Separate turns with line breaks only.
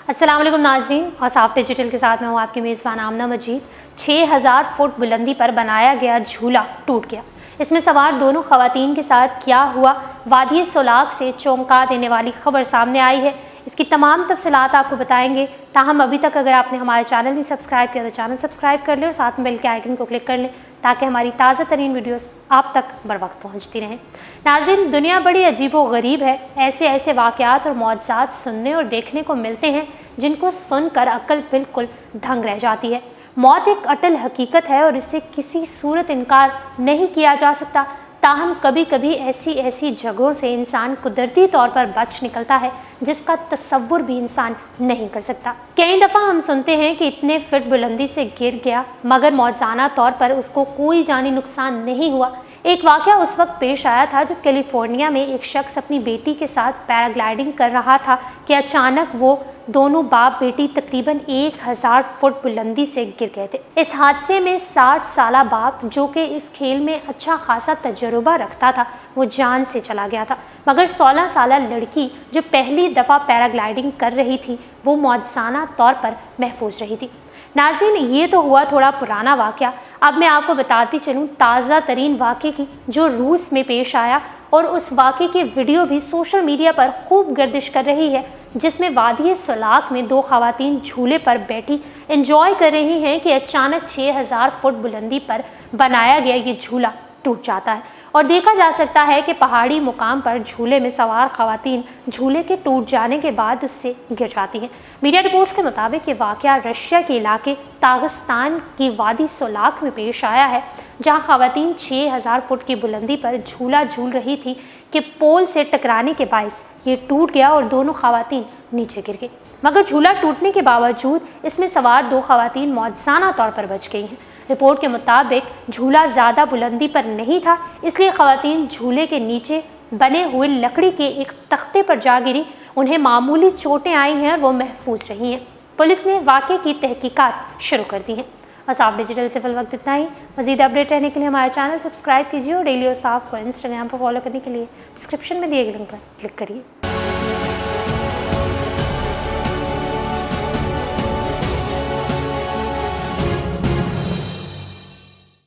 अस्सलाम वालेकुम नाज़रीन, और साफ डिजिटल के साथ मैं हूँ आपकी मेज़बान आमना मजीद। 6000 फुट बुलंदी पर बनाया गया झूला टूट गया। इसमें सवार दोनों ख़वातीन के साथ क्या हुआ, वादी सोलाग से चौंका देने वाली खबर सामने आई है। इसकी तमाम तफसीलात आपको बताएंगे। ताहम अभी तक अगर आपने हमारे चैनल नहीं सब्सक्राइब किया तो चैनल सब्सक्राइब कर लें और साथ में बेल के आइकन को क्लिक कर लें ताकि हमारी ताज़ा तरीन वीडियोस आप तक बर वक्त पहुँचती रहें। नाज़रीन, दुनिया बड़ी अजीब व गरीब है। ऐसे ऐसे वाक़यात और मौजज़ात सुनने और देखने को मिलते हैं जिनको सुनकर अक्ल बिल्कुल दंग रह जाती है। मौत एक अटल हकीकत है और इससे किसी सूरत इनकार नहीं किया जा सकता। ताहम कभी कभी ऐसी जगहों से इंसान कुदरती तौर पर बच निकलता है जिसका तसव्वुर भी इंसान नहीं कर सकता। कई दफ़ा हम सुनते हैं कि इतने फीट बुलंदी से गिर गया मगर मौजाना तौर पर उसको कोई जानी नुकसान नहीं हुआ। एक वाक़या उस वक्त पेश आया था जब कैलिफोर्निया में एक शख्स अपनी बेटी के साथ पैराग्लाइडिंग कर रहा था कि अचानक वो दोनों बाप बेटी तकरीबन 1000 फुट बुलंदी से गिर गए थे। इस हादसे में 60 साला बाप, जो कि इस खेल में अच्छा खासा तजुर्बा रखता था, वो जान से चला गया था, मगर 16 साला लड़की जो पहली दफ़ा पैराग्लाइडिंग कर रही थी वो मौजज़ाना तौर पर महफूज रही थी। नाज़रीन, ये तो हुआ थोड़ा पुराना वाक़या। अब मैं आपको बताती चलूँ ताज़ा तरीन वाक़े की जो रूस में पेश आया, और उस वाक़े की वीडियो भी सोशल मीडिया पर खूब गर्दिश कर रही है, जिसमें वादी सोलाग में दो ख़वातीन झूले पर बैठी एंजॉय कर रही हैं कि अचानक 6000 फुट बुलंदी पर बनाया गया ये झूला टूट जाता है और देखा जा सकता है कि पहाड़ी मुकाम पर झूले में सवार ख़वातीन झूले के टूट जाने के बाद उससे गिर जाती हैं। मीडिया रिपोर्ट्स के मुताबिक ये वाक़या रशिया के इलाके दागिस्तान की वादी सोलाग में पेश आया है, जहां ख़वातीन 6000 फुट की बुलंदी पर झूला झूल रही थी कि पोल से टकराने के बायस ये टूट गया और दोनों ख़वातीन नीचे गिर गई। मगर झूला टूटने के बावजूद इसमें सवार दो ख़वातीन मौजज़ाना तौर पर बच गई हैं। रिपोर्ट के मुताबिक झूला ज़्यादा बुलंदी पर नहीं था, इसलिए ख़वातीन झूले के नीचे बने हुए लकड़ी के एक तख्ते पर जा गिरी। उन्हें मामूली चोटें आई हैं और वो महफूज रही हैं। पुलिस ने वाक़े की तहकीकात शुरू कर दी हैं। और साफ डिजिटल से फिल वक्त इतना ही। मज़ीद अपडेट रहने के लिए हमारे चैनल सब्सक्राइब कीजिए और डेली और साफ को इंस्टाग्राम पर फॉलो करने के लिए डिस्क्रिप्शन में दिए गए लिंक पर क्लिक करिए।